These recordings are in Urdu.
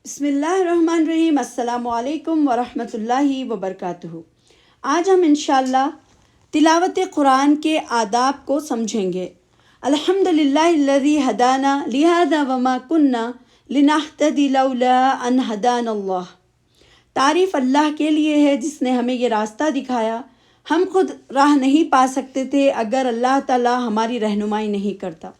بسم اللہ الرحمن الرحیم۔ السلام علیکم ورحمۃ اللہ وبرکاتہ۔ آج ہم انشاءاللہ تلاوت قرآن کے آداب کو سمجھیں گے۔ الحمدللہ الذی ہدانا لہذا وما کننا لنہتدی لولا ان ہدانا اللہ۔ تعریف اللہ کے لیے ہے جس نے ہمیں یہ راستہ دکھایا۔ ہم خود راہ نہیں پا سکتے تھے اگر اللہ تعالیٰ ہماری رہنمائی نہیں کرتا۔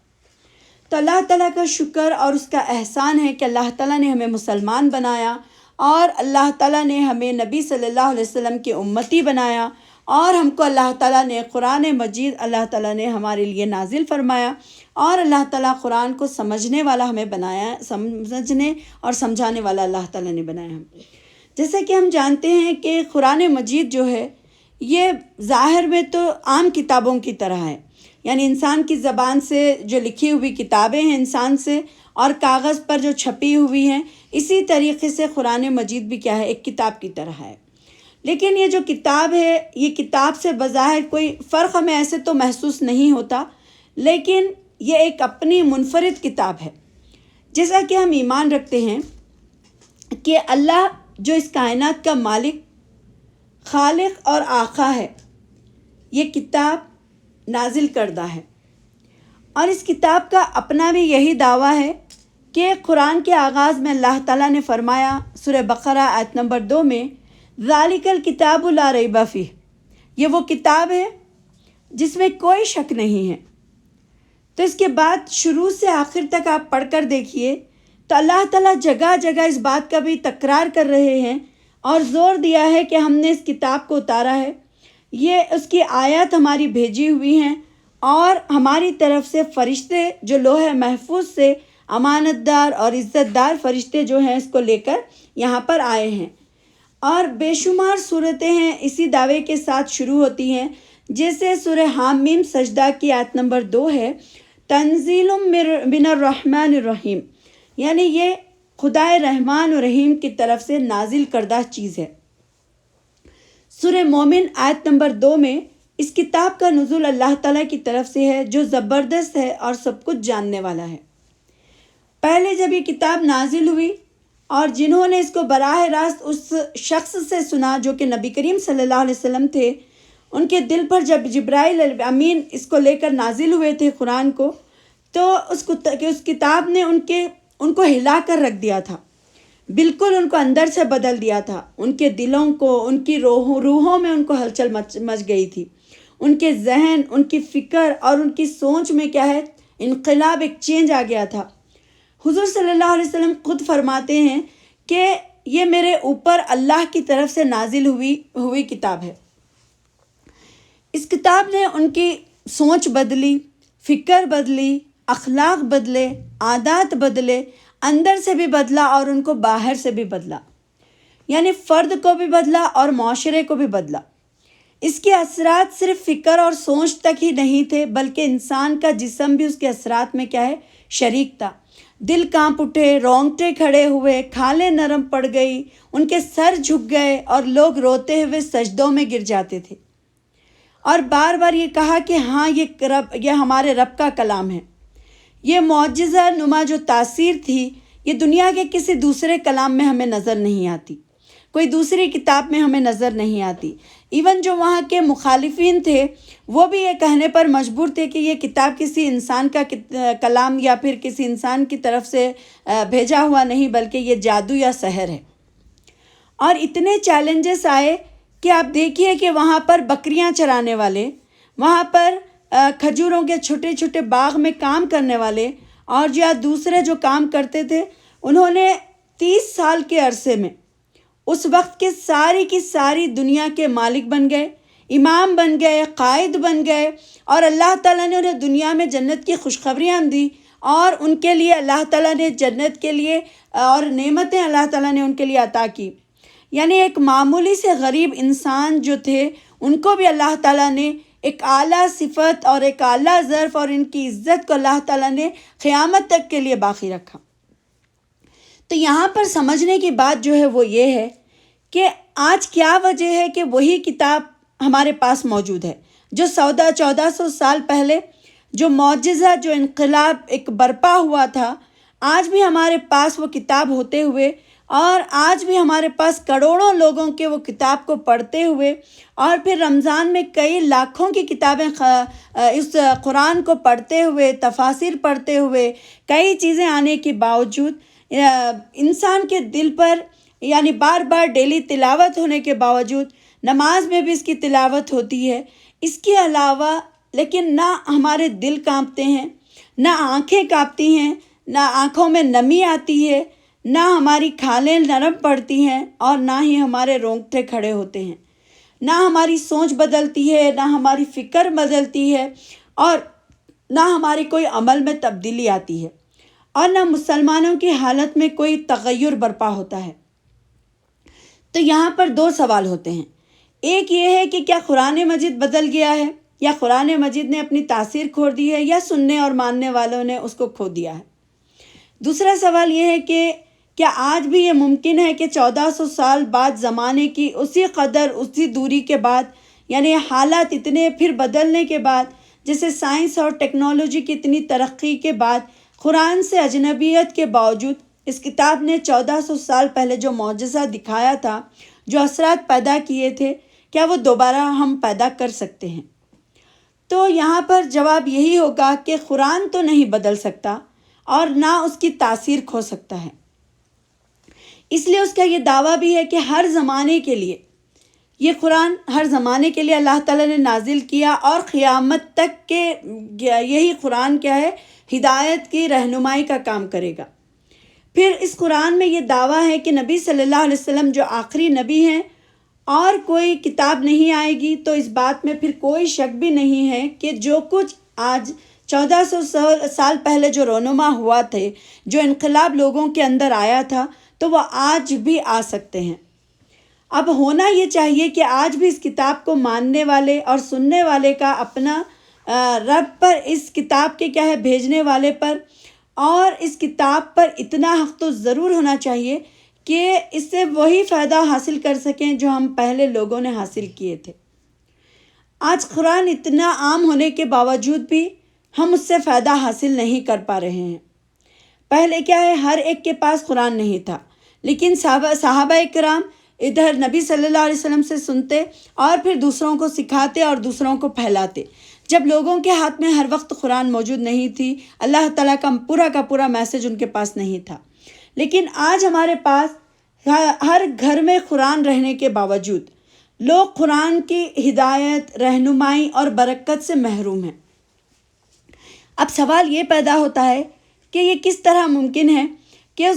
تو اللہ تعالیٰ کا شکر اور اس کا احسان ہے کہ اللہ تعالیٰ نے ہمیں مسلمان بنایا اور اللہ تعالیٰ نے ہمیں نبی صلی اللہ علیہ وسلم کی امتی بنایا، اور ہم کو اللہ تعالیٰ نے قرآن مجید اللہ تعالیٰ نے ہمارے لیے نازل فرمایا، اور اللہ تعالیٰ قرآن کو سمجھنے والا ہمیں بنایا، سمجھنے اور سمجھانے والا اللہ تعالیٰ نے بنایا۔ جیسا کہ ہم جانتے ہیں کہ قرآن مجید جو ہے یہ ظاہر میں تو عام کتابوں کی طرح ہے، یعنی انسان کی زبان سے جو لکھی ہوئی کتابیں ہیں انسان سے، اور کاغذ پر جو چھپی ہوئی ہیں، اسی طریقے سے قرآن مجید بھی کیا ہے، ایک کتاب کی طرح ہے۔ لیکن یہ جو کتاب ہے یہ کتاب سے بظاہر کوئی فرق ہمیں ایسے تو محسوس نہیں ہوتا، لیکن یہ ایک اپنی منفرد کتاب ہے۔ جیسا کہ ہم ایمان رکھتے ہیں کہ اللہ جو اس کائنات کا مالک، خالق اور آقا ہے، یہ کتاب نازل کردہ ہے، اور اس کتاب کا اپنا بھی یہی دعویٰ ہے کہ قرآن کے آغاز میں اللہ تعالیٰ نے فرمایا سورہ بقرہ آیت نمبر 2 میں، ذالک الکتاب لا ریب فیہ، یہ وہ کتاب ہے جس میں کوئی شک نہیں ہے۔ تو اس کے بعد شروع سے آخر تک آپ پڑھ کر دیکھیے تو اللہ تعالیٰ جگہ جگہ اس بات کا بھی تکرار کر رہے ہیں اور زور دیا ہے کہ ہم نے اس کتاب کو اتارا ہے، یہ اس کی آیات ہماری بھیجی ہوئی ہیں، اور ہماری طرف سے فرشتے جو لوح محفوظ سے امانت دار اور عزت دار فرشتے جو ہیں اس کو لے کر یہاں پر آئے ہیں۔ اور بے شمار صورتیں ہیں اسی دعوے کے ساتھ شروع ہوتی ہیں، جیسے سورہ حامیم سجدہ کی آیت نمبر 2 ہے، تنزیل من الرحمن الرحیم، یعنی یہ خدائے رحمان و رحیم کی طرف سے نازل کردہ چیز ہے۔ سورہ مومن آیت نمبر 2 میں اس کتاب کا نزول اللہ تعالیٰ کی طرف سے ہے جو زبردست ہے اور سب کچھ جاننے والا ہے۔ پہلے جب یہ کتاب نازل ہوئی اور جنہوں نے اس کو براہ راست اس شخص سے سنا جو کہ نبی کریم صلی اللہ علیہ وسلم تھے، ان کے دل پر جب جبرائیل امین اس کو لے کر نازل ہوئے تھے قرآن کو، تو اس کتاب نے ان کو ہلا کر رکھ دیا تھا، بالکل ان کو اندر سے بدل دیا تھا، ان کے دلوں کو، ان کی روحوں میں ان کو ہلچل مچ گئی تھی، ان کے ذہن، ان کی فکر اور ان کی سوچ میں کیا ہے، انقلاب، ایک چینج آ گیا تھا۔ حضور صلی اللہ علیہ وسلم خود فرماتے ہیں کہ یہ میرے اوپر اللہ کی طرف سے نازل ہوئی کتاب ہے۔ اس کتاب نے ان کی سوچ بدلی، فکر بدلی، اخلاق بدلے، عادات بدلے، اندر سے بھی بدلا اور ان کو باہر سے بھی بدلا، یعنی فرد کو بھی بدلا اور معاشرے کو بھی بدلا۔ اس کے اثرات صرف فکر اور سوچ تک ہی نہیں تھے، بلکہ انسان کا جسم بھی اس کے اثرات میں کیا ہے، شریک تھا۔ دل کانپ اٹھے، رونگٹے کھڑے ہوئے، کھالیں نرم پڑ گئی، ان کے سر جھک گئے اور لوگ روتے ہوئے سجدوں میں گر جاتے تھے، اور بار بار یہ کہا کہ ہاں یہ ہمارے رب کا کلام ہے۔ یہ معجزہ نما جو تاثیر تھی، یہ دنیا کے کسی دوسرے کلام میں ہمیں نظر نہیں آتی، کوئی دوسری کتاب میں ہمیں نظر نہیں آتی۔ ایون جو وہاں کے مخالفین تھے وہ بھی یہ کہنے پر مجبور تھے کہ یہ کتاب کسی انسان کا کلام یا پھر کسی انسان کی طرف سے بھیجا ہوا نہیں، بلکہ یہ جادو یا سحر ہے۔ اور اتنے چیلنجز آئے کہ آپ دیکھیے کہ وہاں پر بکریاں چرانے والے، وہاں پر کھجوروں کے چھوٹے چھوٹے باغ میں کام کرنے والے، اور جو دوسرے جو کام کرتے تھے، انہوں نے 30 سال کے عرصے میں اس وقت کے ساری کی ساری دنیا کے مالک بن گئے، امام بن گئے، قائد بن گئے، اور اللہ تعالیٰ نے انہیں دنیا میں جنت کی خوشخبریاں دی، اور ان کے لیے اللہ تعالیٰ نے جنت کے لیے اور نعمتیں اللہ تعالیٰ نے ان کے لیے عطا کی۔ یعنی ایک معمولی سے غریب انسان جو تھے ان کو بھی اللہ تعالیٰ نے ایک اعلیٰ صفت اور ایک اعلیٰ ظرف، اور ان کی عزت کو اللہ تعالیٰ نے قیامت تک کے لیے باقی رکھا۔ تو یہاں پر سمجھنے کی بات جو ہے وہ یہ ہے کہ آج کیا وجہ ہے کہ وہی کتاب ہمارے پاس موجود ہے جو 1400 سال پہلے جو معجزہ، جو انقلاب ایک برپا ہوا تھا، آج بھی ہمارے پاس وہ کتاب ہوتے ہوئے اور آج بھی ہمارے پاس کروڑوں لوگوں کے وہ کتاب کو پڑھتے ہوئے اور پھر رمضان میں کئی لاکھوں کی کتابیں اس قرآن کو پڑھتے ہوئے، تفاسیر پڑھتے ہوئے، کئی چیزیں آنے کے باوجود انسان کے دل پر یعنی بار بار ڈیلی تلاوت ہونے کے باوجود نماز میں بھی اس کی تلاوت ہوتی ہے، اس کے علاوہ لیکن نہ ہمارے دل کانپتے ہیں، نہ آنکھیں کانپتی ہیں، نہ آنکھوں میں نمی آتی ہے، نہ ہماری کھالیں نرم پڑتی ہیں اور نہ ہی ہمارے رونگٹے کھڑے ہوتے ہیں، نہ ہماری سوچ بدلتی ہے، نہ ہماری فکر بدلتی ہے اور نہ ہماری کوئی عمل میں تبدیلی آتی ہے اور نہ مسلمانوں کی حالت میں کوئی تغیر برپا ہوتا ہے۔ تو یہاں پر دو سوال ہوتے ہیں، ایک یہ ہے کہ کیا قرآن مجید بدل گیا ہے یا قرآن مجید نے اپنی تاثیر کھو دی ہے یا سننے اور ماننے والوں نے اس کو کھو دیا ہے۔ دوسرا سوال یہ ہے کہ کیا آج بھی یہ ممکن ہے کہ 1400 سال بعد زمانے کی اسی قدر اسی دوری کے بعد یعنی حالات اتنے پھر بدلنے کے بعد جیسے سائنس اور ٹیکنالوجی کی اتنی ترقی کے بعد قرآن سے اجنبیت کے باوجود اس کتاب نے 1400 سال پہلے جو معجزہ دکھایا تھا، جو اثرات پیدا کیے تھے، کیا وہ دوبارہ ہم پیدا کر سکتے ہیں؟ تو یہاں پر جواب یہی ہوگا کہ قرآن تو نہیں بدل سکتا اور نہ اس کی تاثیر کھو سکتا ہے۔ اس لیے اس کا یہ دعویٰ بھی ہے کہ ہر زمانے کے لیے یہ قرآن ہر زمانے کے لیے اللہ تعالیٰ نے نازل کیا اور قیامت تک کے یہی قرآن کیا ہے، ہدایت کی رہنمائی کا کام کرے گا۔ پھر اس قرآن میں یہ دعویٰ ہے کہ نبی صلی اللہ علیہ وسلم جو آخری نبی ہیں اور کوئی کتاب نہیں آئے گی، تو اس بات میں پھر کوئی شک بھی نہیں ہے کہ جو کچھ آج 1400 سال پہلے جو رونما ہوا تھے، جو انقلاب لوگوں کے اندر آیا تھا، تو وہ آج بھی آ سکتے ہیں۔ اب ہونا یہ چاہیے کہ آج بھی اس کتاب کو ماننے والے اور سننے والے کا اپنا رب پر، اس کتاب کے کیا ہے بھیجنے والے پر اور اس کتاب پر اتنا حق تو ضرور ہونا چاہیے کہ اس سے وہی فائدہ حاصل کر سکیں جو ہم پہلے لوگوں نے حاصل کیے تھے۔ آج قرآن اتنا عام ہونے کے باوجود بھی ہم اس سے فائدہ حاصل نہیں کر پا رہے ہیں۔ پہلے کیا ہے، ہر ایک کے پاس قرآن نہیں تھا، لیکن صحابہ کرام ادھر نبی صلی اللہ علیہ وسلم سے سنتے اور پھر دوسروں کو سکھاتے اور دوسروں کو پھیلاتے۔ جب لوگوں کے ہاتھ میں ہر وقت قرآن موجود نہیں تھی، اللہ تعالیٰ کا پورا میسج ان کے پاس نہیں تھا، لیکن آج ہمارے پاس ہر گھر میں قرآن رہنے کے باوجود لوگ قرآن کی ہدایت، رہنمائی اور برکت سے محروم ہیں۔ اب سوال یہ پیدا ہوتا ہے کہ یہ کس طرح ممکن ہے کہ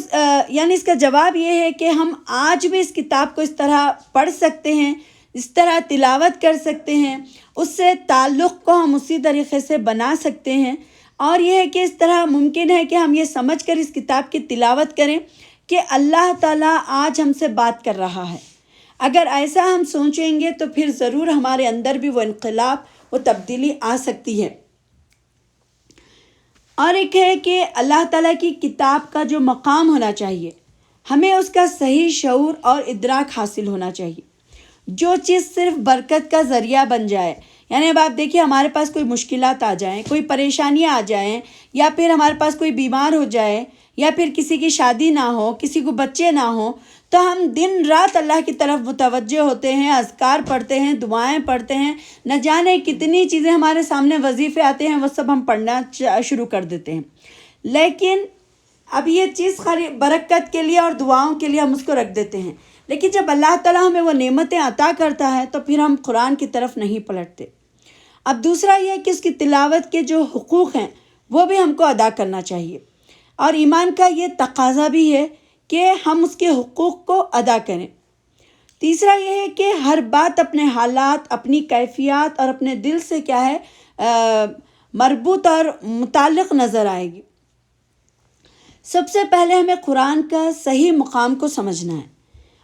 یعنی اس کا جواب یہ ہے کہ ہم آج بھی اس کتاب کو اس طرح پڑھ سکتے ہیں، اس طرح تلاوت کر سکتے ہیں، اس سے تعلق کو ہم اسی طریقے سے بنا سکتے ہیں، اور یہ ہے کہ اس طرح ممکن ہے کہ ہم یہ سمجھ کر اس کتاب کی تلاوت کریں کہ اللہ تعالیٰ آج ہم سے بات کر رہا ہے۔ اگر ایسا ہم سوچیں گے تو پھر ضرور ہمارے اندر بھی وہ انقلاب، وہ تبدیلی آ سکتی ہے۔ اور ایک ہے کہ اللہ تعالیٰ کی کتاب کا جو مقام ہونا چاہیے، ہمیں اس کا صحیح شعور اور ادراک حاصل ہونا چاہیے۔ جو چیز صرف برکت کا ذریعہ بن جائے، یعنی اب آپ دیکھیے ہمارے پاس کوئی مشکلات آ جائیں، کوئی پریشانیاں آ جائیں، یا پھر ہمارے پاس کوئی بیمار ہو جائے، یا پھر کسی کی شادی نہ ہو، کسی کو بچے نہ ہوں، تو ہم دن رات اللہ کی طرف متوجہ ہوتے ہیں، اذکار پڑھتے ہیں، دعائیں پڑھتے ہیں، نہ جانے کتنی چیزیں ہمارے سامنے وظیفے آتے ہیں، وہ سب ہم پڑھنا شروع کر دیتے ہیں۔ لیکن اب یہ چیز خالی برکت کے لیے اور دعاؤں کے لیے ہم اس کو رکھ دیتے ہیں، لیکن جب اللہ تعالیٰ ہمیں وہ نعمتیں عطا کرتا ہے تو پھر ہم قرآن کی طرف نہیں پلٹتے۔ اب دوسرا یہ کہ اس کی تلاوت کے جو حقوق ہیں وہ بھی ہم کو ادا کرنا چاہیے، اور ایمان کا یہ تقاضا بھی ہے کہ ہم اس کے حقوق کو ادا کریں۔ تیسرا یہ ہے کہ ہر بات اپنے حالات، اپنی کیفیات اور اپنے دل سے کیا ہے مربوط اور متعلق نظر آئے گی۔ سب سے پہلے ہمیں قرآن کا صحیح مقام کو سمجھنا ہے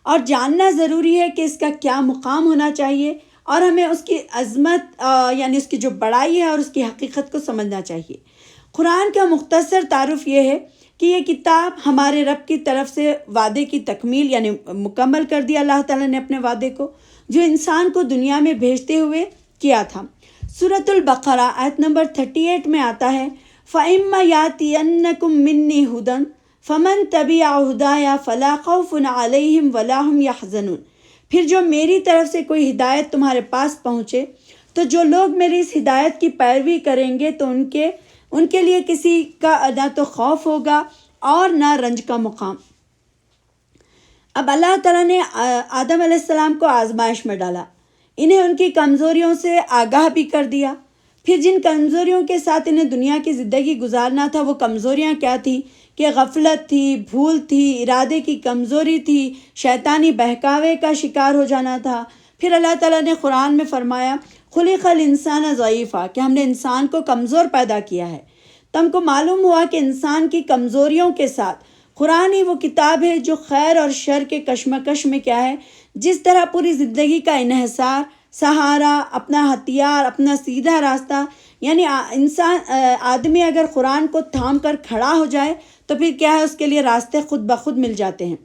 اور جاننا ضروری ہے کہ اس کا کیا مقام ہونا چاہیے، اور ہمیں اس کی عظمت یعنی اس کی جو بڑائی ہے اور اس کی حقیقت کو سمجھنا چاہیے۔ قرآن کا مختصر تعارف یہ ہے کہ یہ کتاب ہمارے رب کی طرف سے وعدے کی تکمیل یعنی مکمل کر دیا اللہ تعالیٰ نے اپنے وعدے کو، جو انسان کو دنیا میں بھیجتے ہوئے کیا تھا۔ سورۃ البقرہ آیت نمبر 38 میں آتا ہے، فَإِمَّا يَأْتِيَنَّكُم مِّنِّي هُدًى فمن تبع ہدایا فلا خوف علیہم ولا هم یحزنون۔ پھر جو میری طرف سے کوئی ہدایت تمہارے پاس پہنچے تو جو لوگ میری اس ہدایت کی پیروی کریں گے تو ان کے لیے کسی کا نہ تو خوف ہوگا اور نہ رنج کا مقام۔ اب اللہ تعالیٰ نے آدم علیہ السلام کو آزمائش میں ڈالا، انہیں ان کی کمزوریوں سے آگاہ بھی کر دیا۔ پھر جن کمزوریوں کے ساتھ انہیں دنیا کی زندگی گزارنا تھا وہ کمزوریاں کیا تھیں کہ غفلت تھی، بھول تھی، ارادے کی کمزوری تھی، شیطانی بہکاوے کا شکار ہو جانا تھا۔ پھر اللہ تعالیٰ نے قرآن میں فرمایا خلق الانسان ضعیفا، کہ ہم نے انسان کو کمزور پیدا کیا ہے۔ تو ہم کو معلوم ہوا کہ انسان کی کمزوریوں کے ساتھ قرآن ہی وہ کتاب ہے جو خیر اور شر کے کشمکش میں کیا ہے، جس طرح پوری زندگی کا انحصار، سہارا، اپنا ہتھیار، اپنا سیدھا راستہ، یعنی آدمی اگر قرآن کو تھام کر کھڑا ہو جائے تو پھر کیا ہے اس کے لیے راستے خود بخود مل جاتے ہیں۔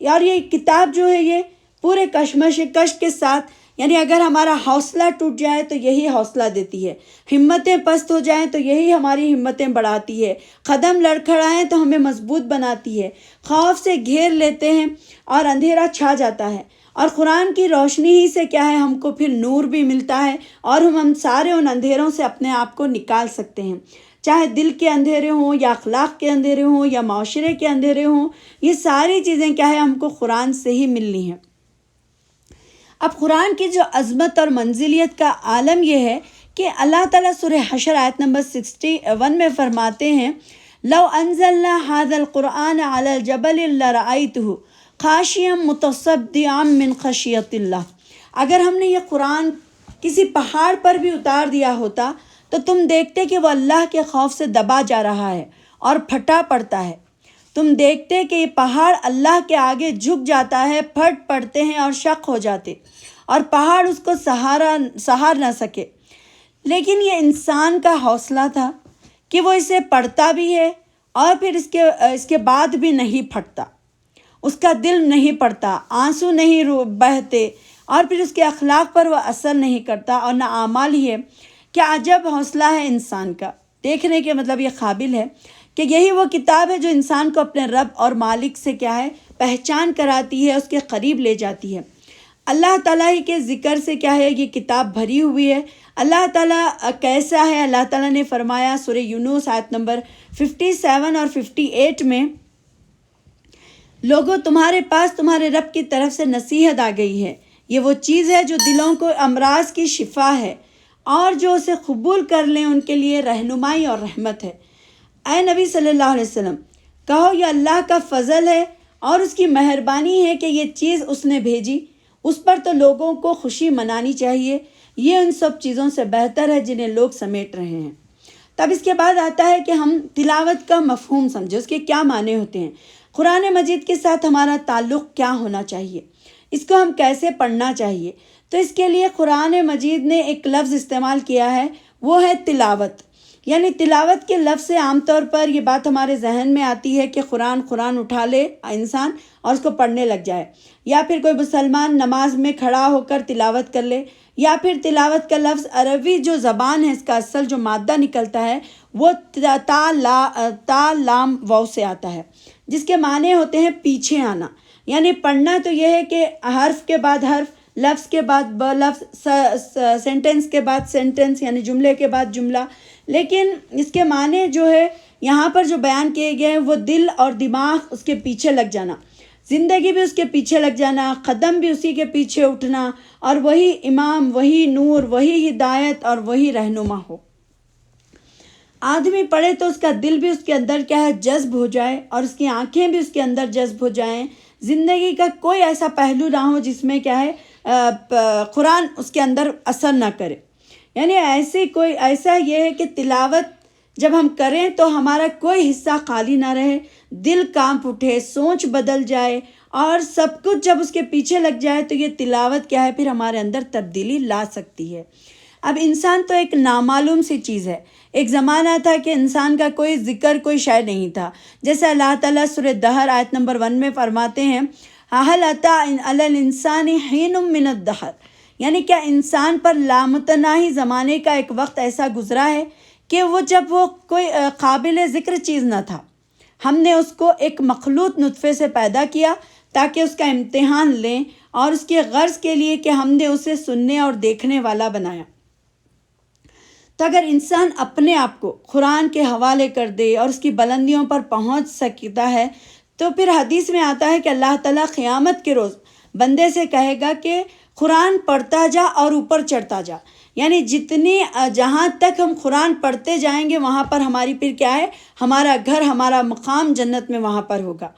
اور یہ کتاب جو ہے یہ پورے کش کے ساتھ، یعنی اگر ہمارا حوصلہ ٹوٹ جائے تو یہی حوصلہ دیتی ہے، ہمتیں پست ہو جائیں تو یہی ہماری ہمتیں بڑھاتی ہے، قدم لڑکھڑائیں تو ہمیں مضبوط بناتی ہے، خوف سے گھیر لیتے ہیں اور اندھیرا چھا جاتا ہے، اور قرآن کی روشنی ہی سے کیا ہے ہم کو پھر نور بھی ملتا ہے اور ہم سارے ان اندھیروں سے اپنے آپ کو نکال سکتے ہیں، چاہے دل کے اندھیرے ہوں یا اخلاق کے اندھیرے ہوں یا معاشرے کے اندھیرے ہوں، یہ ساری چیزیں کیا ہے ہم کو قرآن سے ہی ملنی ہیں۔ اب قرآن کی جو عظمت اور منزلیت کا عالم یہ ہے کہ اللہ تعالیٰ سورہ حشر آیت نمبر 61 میں فرماتے ہیں لو انزلنا هذا القرآن على الجبل لرأيته خاشعا متصدعا من خشیۃ اللہ، اگر ہم نے یہ قرآن کسی پہاڑ پر بھی اتار دیا ہوتا تو تم دیکھتے کہ وہ اللہ کے خوف سے دبا جا رہا ہے اور پھٹا پڑتا ہے، تم دیکھتے کہ یہ پہاڑ اللہ کے آگے جھک جاتا ہے، پھٹ پڑتے ہیں اور شق ہو جاتے اور پہاڑ اس کو سہار نہ سکے، لیکن یہ انسان کا حوصلہ تھا کہ وہ اسے پڑھتا بھی ہے اور پھر اس کے بعد بھی نہیں پھٹتا، اس کا دل نہیں پڑتا، آنسو نہیں بہتے اور پھر اس کے اخلاق پر وہ اثر نہیں کرتا اور نہ اعمال ہی ہے۔ کیا عجب حوصلہ ہے انسان کا، دیکھنے کے مطلب یہ قابل ہے کہ یہی وہ کتاب ہے جو انسان کو اپنے رب اور مالک سے کیا ہے پہچان کراتی ہے، اس کے قریب لے جاتی ہے۔ اللہ تعالیٰ ہی کے ذکر سے کیا ہے یہ کتاب بھری ہوئی ہے۔ اللہ تعالیٰ کیسا ہے، اللہ تعالیٰ نے فرمایا سورہ یونس آیت نمبر 57 اور 58 میں لوگوں تمہارے پاس تمہارے رب کی طرف سے نصیحت آ گئی ہے، یہ وہ چیز ہے جو دلوں کو امراض کی شفا ہے اور جو اسے قبول کر لیں ان کے لیے رہنمائی اور رحمت ہے۔ اے نبی صلی اللہ علیہ وسلم کہو یہ اللہ کا فضل ہے اور اس کی مہربانی ہے کہ یہ چیز اس نے بھیجی، اس پر تو لوگوں کو خوشی منانی چاہیے، یہ ان سب چیزوں سے بہتر ہے جنہیں لوگ سمیٹ رہے ہیں۔ تب اس کے بعد آتا ہے کہ ہم تلاوت کا مفہوم سمجھیں، اس کے کیا معنی ہوتے ہیں، قرآن مجید کے ساتھ ہمارا تعلق کیا ہونا چاہیے، اس کو ہم کیسے پڑھنا چاہیے۔ تو اس کے لیے قرآن مجید نے ایک لفظ استعمال کیا ہے، وہ ہے تلاوت۔ یعنی تلاوت کے لفظ سے عام طور پر یہ بات ہمارے ذہن میں آتی ہے کہ قرآن اٹھا لے انسان اور اس کو پڑھنے لگ جائے، یا پھر کوئی مسلمان نماز میں کھڑا ہو کر تلاوت کر لے، یا پھر تلاوت کا لفظ عربی جو زبان ہے اس کا اصل جو مادہ نکلتا ہے وہ تا لام واو سے آتا ہے، جس کے معنی ہوتے ہیں پیچھے آنا۔ یعنی پڑھنا تو یہ ہے کہ حرف کے بعد حرف، لفظ کے بعد لفظ، سینٹنس کے بعد سینٹنس، یعنی جملے کے بعد جملہ، لیکن اس کے معنی جو ہے یہاں پر جو بیان کیے گئے ہیں وہ دل اور دماغ اس کے پیچھے لگ جانا، زندگی بھی اس کے پیچھے لگ جانا، قدم بھی اسی کے پیچھے اٹھنا، اور وہی امام، وہی نور، وہی ہدایت اور وہی رہنما ہو۔ آدمی پڑھے تو اس کا دل بھی اس کے اندر کیا ہے جذب ہو جائے اور اس کی آنکھیں بھی اس کے اندر جذب ہو جائیں، زندگی کا کوئی ایسا پہلو نہ ہو جس میں کیا ہے قرآن اس کے اندر اثر نہ کرے۔ یعنی ایسا یہ ہے کہ تلاوت جب ہم کریں تو ہمارا کوئی حصہ خالی نہ رہے، دل کانپ اٹھے، سوچ بدل جائے اور سب کچھ جب اس کے پیچھے لگ جائے تو یہ تلاوت کیا ہے پھر ہمارے اندر تبدیلی لا سکتی ہے۔ اب انسان تو ایک نامعلوم سی چیز ہے، ایک زمانہ تھا کہ انسان کا کوئی ذکر، کوئی شے نہیں تھا، جیسے اللہ تعالیٰ سورہ دہر آیت نمبر 1 میں فرماتے ہیں هل أتى على الإنسان حين من الدهر، یعنی کیا انسان پر لامتناہی زمانے کا ایک وقت ایسا گزرا ہے کہ جب وہ کوئی قابل ذکر چیز نہ تھا، ہم نے اس کو ایک مخلوط نطفے سے پیدا کیا تاکہ اس کا امتحان لیں، اور اس کے غرض کے لیے کہ ہم نے اسے سننے اور دیکھنے والا بنایا۔ تو اگر انسان اپنے آپ کو قرآن کے حوالے کر دے اور اس کی بلندیوں پر پہنچ سکتا ہے، تو پھر حدیث میں آتا ہے کہ اللہ تعالیٰ قیامت کے روز بندے سے کہے گا کہ قرآن پڑھتا جا اور اوپر چڑھتا جا، یعنی جہاں تک ہم قرآن پڑھتے جائیں گے وہاں پر ہماری پھر کیا ہے، ہمارا گھر، ہمارا مقام جنت میں وہاں پر ہوگا۔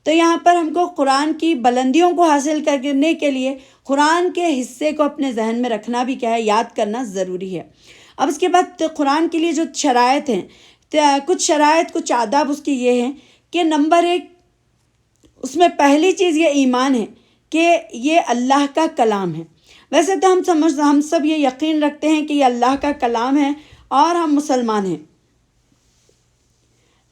تو یہاں پر ہم کو قرآن کی بلندیوں کو حاصل کرنے کے لیے قرآن کے حصے کو اپنے ذہن میں رکھنا بھی کیا ہے، یاد کرنا ضروری ہے۔ اب اس کے بعد قرآن کے لیے جو شرائط ہیں، کچھ شرائط، کچھ آداب اس کی یہ ہیں کہ نمبر 1، اس میں پہلی چیز یہ ایمان ہے کہ یہ اللہ کا کلام ہے۔ ویسے تو ہم سب یہ یقین رکھتے ہیں کہ یہ اللہ کا کلام ہے اور ہم مسلمان ہیں،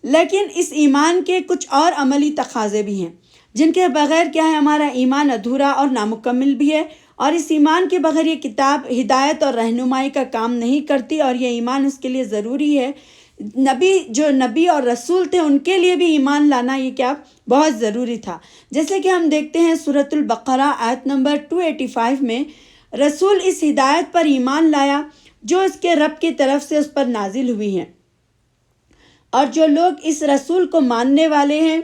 لیکن اس ایمان کے کچھ اور عملی تقاضے بھی ہیں جن کے بغیر کیا ہے، ہمارا ایمان ادھورا اور نامکمل بھی ہے، اور اس ایمان کے بغیر یہ کتاب ہدایت اور رہنمائی کا کام نہیں کرتی، اور یہ ایمان اس کے لیے ضروری ہے۔ جو نبی اور رسول تھے ان کے لیے بھی ایمان لانا یہ کیا بہت ضروری تھا۔ جیسے کہ ہم دیکھتے ہیں سورۃ البقرہ آیت نمبر 285 میں، رسول اس ہدایت پر ایمان لایا جو اس کے رب کی طرف سے اس پر نازل ہوئی ہیں، اور جو لوگ اس رسول کو ماننے والے ہیں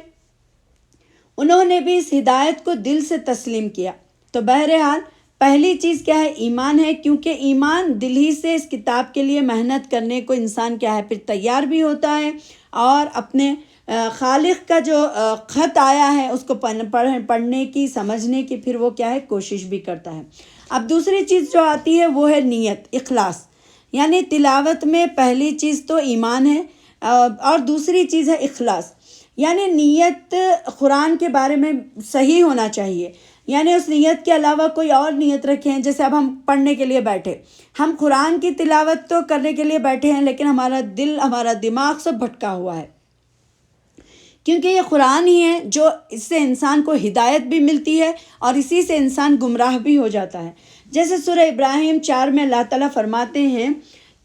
انہوں نے بھی اس ہدایت کو دل سے تسلیم کیا۔ تو بہرحال پہلی چیز کیا ہے، ایمان ہے، کیونکہ ایمان دل ہی سے اس کتاب کے لیے محنت کرنے کو انسان کیا ہے پھر تیار بھی ہوتا ہے، اور اپنے خالق کا جو خط آیا ہے اس کو پڑھنے کی، سمجھنے کی پھر وہ کیا ہے کوشش بھی کرتا ہے۔ اب دوسری چیز جو آتی ہے وہ ہے نیت، اخلاص، یعنی تلاوت میں پہلی چیز تو ایمان ہے، اور دوسری چیز ہے اخلاص، یعنی نیت قرآن کے بارے میں صحیح ہونا چاہیے، یعنی اس نیت کے علاوہ کوئی اور نیت رکھیں۔ جیسے اب ہم پڑھنے کے لیے بیٹھے، ہم قرآن کی تلاوت تو کرنے کے لیے بیٹھے ہیں، لیکن ہمارا دل، ہمارا دماغ سب بھٹکا ہوا ہے، کیونکہ یہ قرآن ہی ہے جو اس سے انسان کو ہدایت بھی ملتی ہے اور اسی سے انسان گمراہ بھی ہو جاتا ہے۔ جیسے سورہ ابراہیم 4 میں اللہ تعالیٰ فرماتے ہیں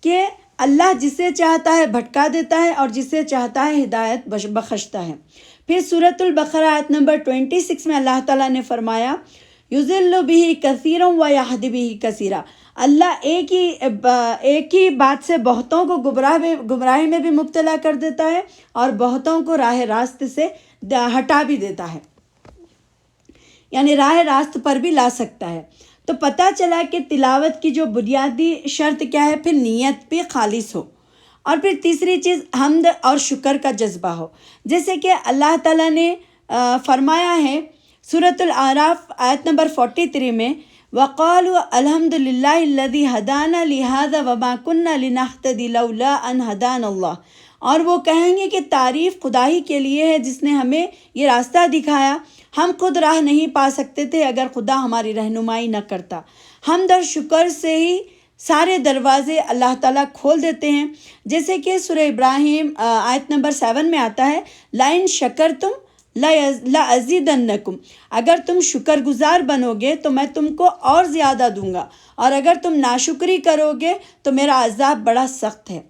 کہ اللہ جسے چاہتا ہے بھٹکا دیتا ہے اور جسے چاہتا ہے ہدایت بخشتا ہے۔ پھر سورۃ البقرہ آیت نمبر 26 میں اللہ تعالیٰ نے فرمایا، یضل بہ کثیرا ویہدی بہ کثیرا، اللہ ایک ہی بات سے بہتوں کو گمراہی میں بھی مبتلا کر دیتا ہے اور بہتوں کو راہ راست سے ہٹا بھی دیتا ہے، یعنی راہ راست پر بھی لا سکتا ہے۔ تو پتہ چلا کہ تلاوت کی جو بنیادی شرط کیا ہے، پھر نیت بھی خالص ہو، اور پھر تیسری چیز حمد اور شکر کا جذبہ ہو۔ جیسے کہ اللہ تعالیٰ نے فرمایا ہے سورۃ الاعراف آیت نمبر 43 میں، وَقَالُوا الْحَمْدُ لِلَّهِ الَّذِي هَدَانَا لِهَذَا وَمَا كُنَّا لِنَهْتَدِيَ لَوْلَا أَنْ هَدَانَا اللَّهُ، اور وہ کہیں گے کہ تعریف خدا ہی کے لیے ہے جس نے ہمیں یہ راستہ دکھایا، ہم خود راہ نہیں پا سکتے تھے اگر خدا ہماری رہنمائی نہ کرتا۔ حمد اور شکر سے ہی سارے دروازے اللہ تعالیٰ کھول دیتے ہیں، جیسے کہ سورہ ابراہیم آیت نمبر 7 میں آتا ہے، لَإِن شَكَرْتُمْ لَأَزِيدَنَّكُمْ، اگر تم شکر گزار بنو گے تو میں تم کو اور زیادہ دوں گا، اور اگر تم ناشکری کرو گے تو میرا عذاب بڑا سخت ہے۔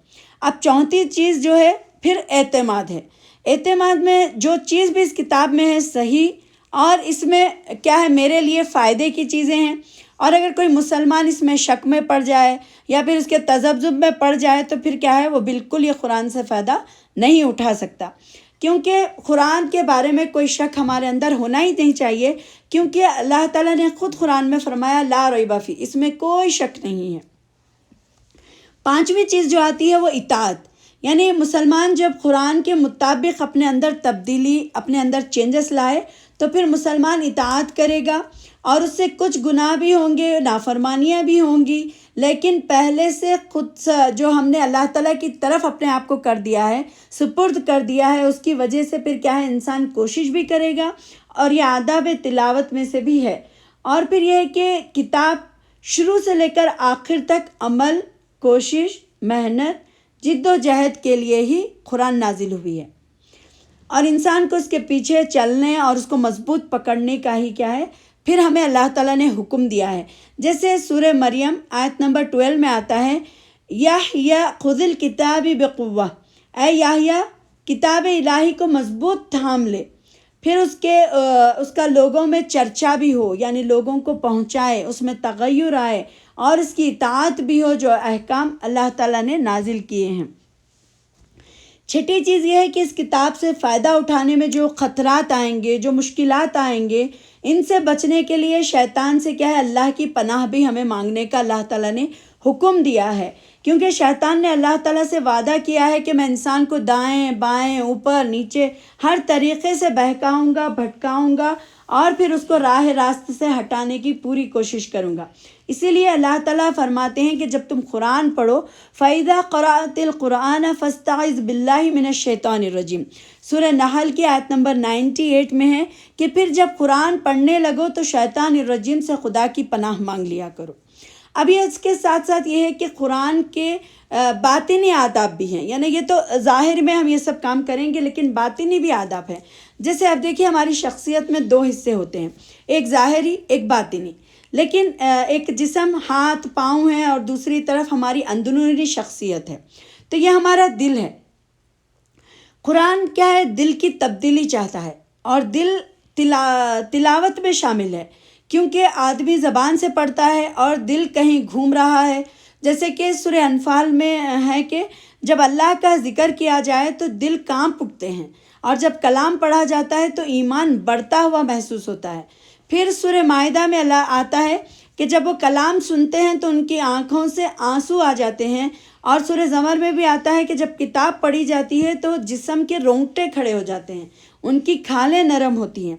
اب چوتھی چیز جو ہے پھر اعتماد ہے۔ اعتماد میں جو چیز بھی اس کتاب میں ہے صحیح، اور اس میں کیا ہے میرے لیے فائدے کی چیزیں ہیں، اور اگر کوئی مسلمان اس میں شک میں پڑ جائے یا پھر اس کے تذبذب میں پڑ جائے تو پھر کیا ہے وہ بالکل یہ قرآن سے فائدہ نہیں اٹھا سکتا، کیونکہ قرآن کے بارے میں کوئی شک ہمارے اندر ہونا ہی نہیں چاہیے، کیونکہ اللہ تعالیٰ نے خود قرآن میں فرمایا لا ریب فیہ، اس میں کوئی شک نہیں ہے۔ پانچویں چیز جو آتی ہے وہ اطاعت، یعنی مسلمان جب قرآن کے مطابق اپنے اندر تبدیلی، اپنے اندر چینجز لائے تو پھر مسلمان اطاعت کرے گا، اور اس سے کچھ گناہ بھی ہوں گے، نافرمانیاں بھی ہوں گی، لیکن پہلے سے خود جو ہم نے اللہ تعالیٰ کی طرف اپنے آپ کو کر دیا ہے، سپرد کر دیا ہے، اس کی وجہ سے پھر کیا ہے انسان کوشش بھی کرے گا، اور یہ آداب تلاوت میں سے بھی ہے۔ اور پھر یہ ہے کہ کتاب شروع سے لے کر آخر تک عمل، کوشش، محنت، جد و جہد کے لیے ہی قرآن نازل ہوئی ہے، اور انسان کو اس کے پیچھے چلنے اور اس کو مضبوط پکڑنے کا ہی کیا ہے پھر ہمیں اللہ تعالیٰ نے حکم دیا ہے۔ جیسے سورہ مریم آیت نمبر 12 میں آتا ہے، یحییٰ خذ الکتاب بقوہ، اے یحییٰ کتاب الہی کو مضبوط تھام لے، پھر اس کا لوگوں میں چرچا بھی ہو، یعنی لوگوں کو پہنچائے، اس میں تغیر آئے اور اس کی اطاعت بھی ہو جو احکام اللہ تعالیٰ نے نازل کیے ہیں۔ چھٹی چیز یہ ہے کہ اس کتاب سے فائدہ اٹھانے میں جو خطرات آئیں گے، جو مشکلات آئیں گے، ان سے بچنے کے لیے شیطان سے کیا ہے، اللہ کی پناہ بھی ہمیں مانگنے کا اللہ تعالیٰ نے حکم دیا ہے، کیونکہ شیطان نے اللہ تعالیٰ سے وعدہ کیا ہے کہ میں انسان کو دائیں بائیں اوپر نیچے ہر طریقے سے بہکاؤں گا، بھٹکاؤں گا اور پھر اس کو راہ راست سے ہٹانے کی پوری کوشش کروں گا۔ اسی لیے اللہ تعالیٰ فرماتے ہیں کہ جب تم قرآن پڑھو فَإِذَا قَرَأْتِ الْقُرْآنَ فَاسْتَعِذْ بِاللَّهِ مِنَ الشَّيْطَانِ الرَّجِيمِ، سورہ نحل کی آیت نمبر 98 میں ہے کہ پھر جب قرآن پڑھنے لگو تو شیطان الرجیم سے خدا کی پناہ مانگ لیا کرو۔ اب یہ اس کے ساتھ ساتھ یہ ہے کہ قرآن کے باطنی آداب بھی ہیں، یعنی یہ تو ظاہر میں ہم یہ سب کام کریں گے لیکن باطنی بھی آداب ہیں۔ جیسے اب دیکھیے ہماری شخصیت میں دو حصے ہوتے ہیں، ایک ظاہری ایک باطنی، لیکن ایک جسم ہاتھ پاؤں ہے اور دوسری طرف ہماری اندرونی شخصیت ہے، تو یہ ہمارا دل ہے۔ قرآن کیا ہے، دل کی تبدیلی چاہتا ہے اور دل تلاوت میں شامل ہے، کیونکہ آدمی زبان سے پڑھتا ہے اور دل کہیں گھوم رہا ہے۔ جیسے کہ سورہ انفال میں ہے کہ جب اللہ کا ذکر کیا جائے تو دل کانپ اٹھتے ہیں، اور جب کلام پڑھا جاتا ہے تو ایمان بڑھتا ہوا محسوس ہوتا ہے۔ پھر سورہ مائدہ میں اللہ آتا ہے کہ جب وہ کلام سنتے ہیں تو ان کی آنکھوں سے آنسو آ جاتے ہیں، اور سورہ زمر میں بھی آتا ہے کہ جب کتاب پڑھی جاتی ہے تو جسم کے رونگٹے کھڑے ہو جاتے ہیں، ان کی کھالیں نرم ہوتی ہیں۔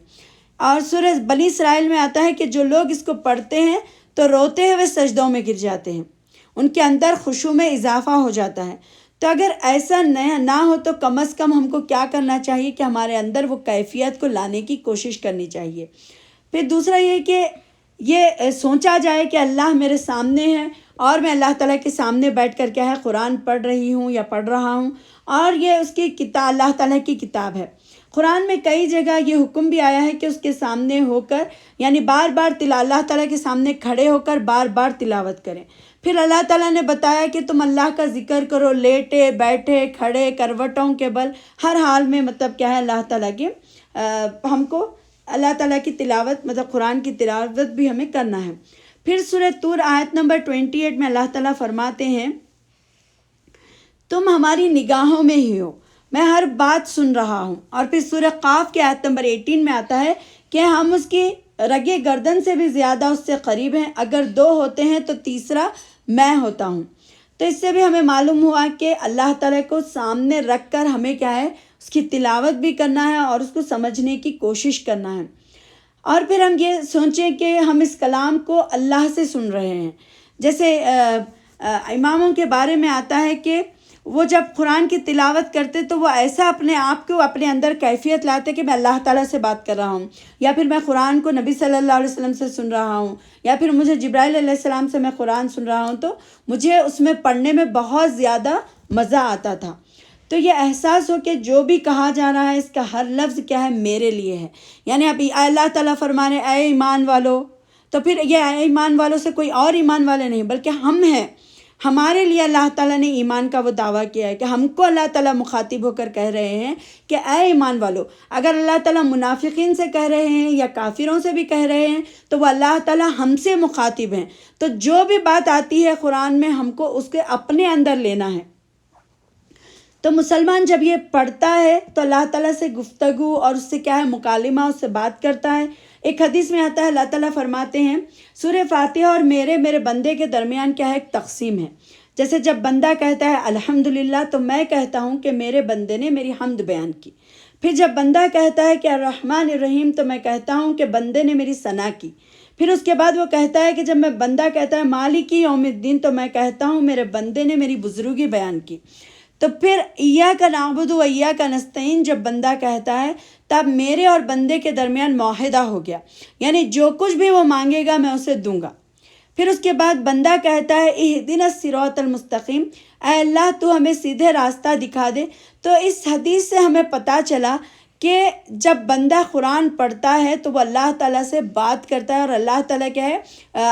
اور سورہ بنی اسرائیل میں آتا ہے کہ جو لوگ اس کو پڑھتے ہیں تو روتے ہوئے سجدوں میں گر جاتے ہیں، ان کے اندر خشوع میں اضافہ ہو جاتا ہے۔ تو اگر ایسا نہ ہو تو کم از کم ہم کو کیا کرنا چاہیے کہ ہمارے اندر وہ کیفیت کو لانے کی کوشش کرنی چاہیے۔ پھر دوسرا یہ کہ یہ سوچا جائے کہ اللہ میرے سامنے ہے اور میں اللہ تعالیٰ کے سامنے بیٹھ کر کیا ہے قرآن پڑھ رہی ہوں یا پڑھ رہا ہوں، اور یہ اس کی کتاب اللہ تعالیٰ کی کتاب ہے۔ قرآن میں کئی جگہ یہ حکم بھی آیا ہے کہ اس کے سامنے ہو کر، یعنی بار بار اللہ تعالیٰ کے سامنے کھڑے ہو کر بار بار تلاوت کریں۔ پھر اللہ تعالیٰ نے بتایا کہ تم اللہ کا ذکر کرو، لیٹے بیٹھے کھڑے کروٹوں کے بل، ہر حال میں مطلب کیا ہے اللہ تعالیٰ کے ہم کو اللہ تعالیٰ کی تلاوت مطلب قرآن کی تلاوت بھی ہمیں کرنا ہے۔ پھر سورہ طور آیت نمبر 28 میں اللہ تعالیٰ فرماتے ہیں تم ہماری نگاہوں میں ہی ہو، میں ہر بات سن رہا ہوں۔ اور پھر سورہ قاف کے آیت نمبر 18 میں آتا ہے کہ ہم اس کی رگے گردن سے بھی زیادہ اس سے قریب ہیں، اگر دو ہوتے ہیں تو تیسرا میں ہوتا ہوں۔ تو اس سے بھی ہمیں معلوم ہوا کہ اللہ تعالیٰ کو سامنے رکھ کر ہمیں کیا ہے اس کی تلاوت بھی کرنا ہے اور اس کو سمجھنے کی کوشش کرنا ہے۔ اور پھر ہم یہ سوچیں کہ ہم اس کلام کو اللہ سے سن رہے ہیں۔ جیسے اماموں کے بارے میں آتا ہے کہ وہ جب قرآن کی تلاوت کرتے تو وہ ایسا اپنے آپ کو اپنے اندر کیفیت لاتے کہ میں اللہ تعالیٰ سے بات کر رہا ہوں، یا پھر میں قرآن کو نبی صلی اللہ علیہ وسلم سے سن رہا ہوں، یا پھر مجھے جبرائیل علیہ السلام سے میں قرآن سن رہا ہوں، تو مجھے اس میں پڑھنے میں بہت زیادہ مزہ آتا تھا۔ تو یہ احساس ہو کہ جو بھی کہا جا رہا ہے اس کا ہر لفظ کیا ہے میرے لیے ہے، یعنی اب اللہ تعالیٰ فرمانے اے ایمان والو، تو پھر یہ اے ایمان والوں سے کوئی اور ایمان والے نہیں بلکہ ہم ہیں، ہمارے لیے اللہ تعالیٰ نے ایمان کا وہ دعویٰ کیا ہے کہ ہم کو اللہ تعالیٰ مخاطب ہو کر کہہ رہے ہیں کہ اے ایمان والو۔ اگر اللہ تعالیٰ منافقین سے کہہ رہے ہیں یا کافروں سے بھی کہہ رہے ہیں تو وہ اللہ تعالیٰ ہم سے مخاطب ہیں، تو جو بھی بات آتی ہے قرآن میں ہم کو اس کے اپنے اندر لینا ہے۔ تو مسلمان جب یہ پڑھتا ہے تو اللہ تعالیٰ سے گفتگو اور اس سے کیا ہے مکالمہ، اس سے بات کرتا ہے۔ ایک حدیث میں آتا ہے اللہ تعالیٰ فرماتے ہیں سورہ فاتحہ اور میرے بندے کے درمیان کیا ہے ایک تقسیم ہے۔ جیسے جب بندہ کہتا ہے الحمدللہ تو میں کہتا ہوں کہ میرے بندے نے میری حمد بیان کی۔ پھر جب بندہ کہتا ہے کہ الرحمن الرحیم تو میں کہتا ہوں کہ بندے نے میری ثنا کی۔ پھر اس کے بعد وہ کہتا ہے کہ جب بندہ کہتا ہے مالک یوم الدین تو میں کہتا ہوں میرے بندے نے میری بزرگی بیان کی۔ تو پھر ایاک نعبد و ایاک نستعین جب بندہ کہتا ہے تب میرے اور بندے کے درمیان معاہدہ ہو گیا، یعنی جو کچھ بھی وہ مانگے گا میں اسے دوں گا۔ پھر اس کے بعد بندہ کہتا ہے اہدنا الصراط المستقیم، اے اللہ تو ہمیں سیدھے راستہ دکھا دے۔ تو اس حدیث سے ہمیں پتہ چلا کہ جب بندہ قرآن پڑھتا ہے تو وہ اللہ تعالیٰ سے بات کرتا ہے، اور اللہ تعالیٰ کیا ہے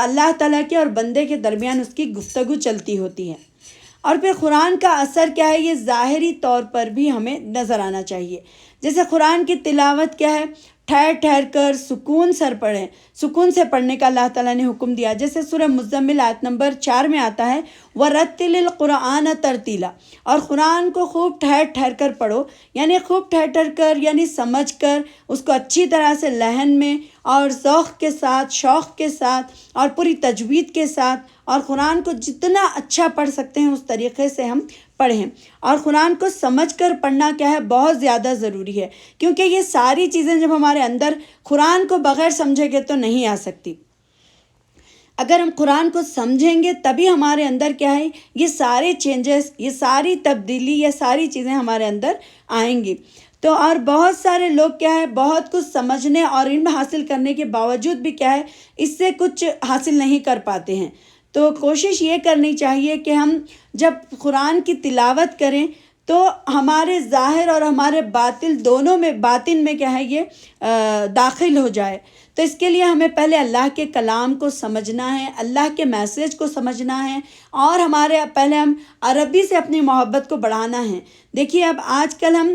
اللہ تعالیٰ کے اور بندے کے درمیان اس کی گفتگو چلتی ہوتی ہے۔ اور پھر قرآن کا اثر کیا ہے، یہ ظاہری طور پر بھی ہمیں نظر آنا چاہیے۔ جیسے قرآن کی تلاوت کیا ہے، ٹھہر ٹھہر کر سکون سر پڑھیں، سکون سے پڑھنے کا اللہ تعالیٰ نے حکم دیا۔ جیسے سورہ مزمل آیت نمبر 4 میں آتا ہے وَرَتِّلِ الْقُرْآنَ تَرْتِیلًا، اور قرآن کو خوب ٹھہر ٹھہر کر پڑھو، یعنی خوب ٹھہر ٹھہر کر، یعنی سمجھ کر اس کو اچھی طرح سے لحن میں اور ذوق کے ساتھ، شوق کے ساتھ اور پوری تجوید کے ساتھ، اور قرآن کو جتنا اچھا پڑھ سکتے ہیں اس طریقے سے ہم پڑھیں۔ اور قرآن کو سمجھ کر پڑھنا کیا ہے، بہت زیادہ ضروری ہے، کیونکہ یہ ساری چیزیں جب ہمارے اندر قرآن کو بغیر سمجھے گے تو نہیں آ سکتی۔ اگر ہم قرآن کو سمجھیں گے تبھی ہمارے اندر کیا ہے، یہ سارے چینجز، یہ ساری تبدیلی، یہ ساری چیزیں ہمارے اندر آئیں گی۔ تو اور بہت سارے لوگ کیا ہے، بہت کچھ سمجھنے اور علم حاصل کرنے کے باوجود بھی کیا ہے، اس سے کچھ حاصل نہیں کر پاتے ہیں۔ تو کوشش یہ کرنی چاہیے کہ ہم جب قرآن کی تلاوت کریں تو ہمارے ظاہر اور ہمارے باطن میں کیا ہے، یہ داخل ہو جائے۔ تو اس کے لیے ہمیں پہلے اللہ کے کلام کو سمجھنا ہے، اللہ کے میسیج کو سمجھنا ہے، اور پہلے ہم عربی سے اپنی محبت کو بڑھانا ہے۔ دیکھیے اب آج کل ہم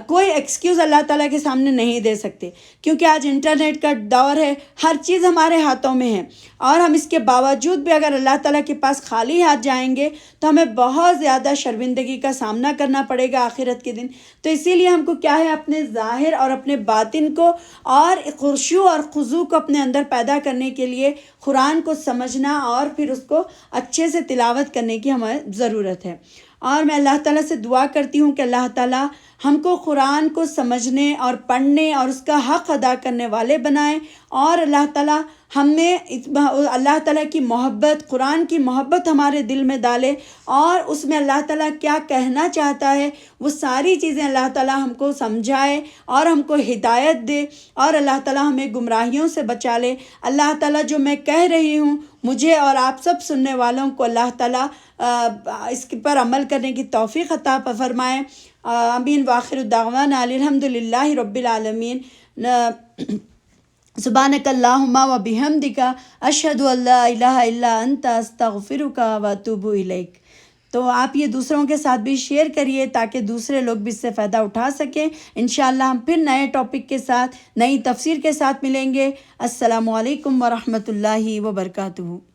کوئی ایکسکیوز اللہ تعالیٰ کے سامنے نہیں دے سکتے، کیونکہ آج انٹرنیٹ کا دور ہے، ہر چیز ہمارے ہاتھوں میں ہے، اور ہم اس کے باوجود بھی اگر اللہ تعالیٰ کے پاس خالی ہاتھ جائیں گے تو ہمیں بہت زیادہ شرمندگی کا سامنا کرنا پڑے گا آخرت کے دن۔ تو اسی لیے ہم کو کیا ہے، اپنے ظاہر اور اپنے باطن کو اور خشوع اور خضوع کو اپنے اندر پیدا کرنے کے لیے قرآن کو سمجھنا اور پھر اس کو اچھے سے تلاوت کرنے کی ہمیں ضرورت ہے۔ اور میں اللہ تعالیٰ سے دعا کرتی ہوں کہ اللہ تعالیٰ ہم کو قرآن کو سمجھنے اور پڑھنے اور اس کا حق ادا کرنے والے بنائیں، اور اللہ تعالیٰ ہمیں اللہ تعالیٰ کی محبت، قرآن کی محبت ہمارے دل میں ڈالے، اور اس میں اللہ تعالیٰ کیا کہنا چاہتا ہے وہ ساری چیزیں اللہ تعالیٰ ہم کو سمجھائے اور ہم کو ہدایت دے، اور اللہ تعالیٰ ہمیں گمراہیوں سے بچا لے۔ اللہ تعالیٰ جو میں کہہ رہی ہوں، مجھے اور آپ سب سننے والوں کو اللہ تعالیٰ اس پر عمل کرنے کی توفیق عطا فرمائے۔ آمین۔ وآخر دعوانا الحمد للہ رب العالمین۔ سبحانک اللہم و بحمدک، اشہد ان لا الہ الا انت، استغفرک و اتوب الیک۔ تو آپ یہ دوسروں کے ساتھ بھی شیئر کریے تاکہ دوسرے لوگ بھی اس سے فائدہ اٹھا سکیں۔ انشاءاللہ ہم پھر نئے ٹاپک کے ساتھ، نئی تفسیر کے ساتھ ملیں گے۔ السلام علیکم ورحمۃ اللہ وبرکاتہ۔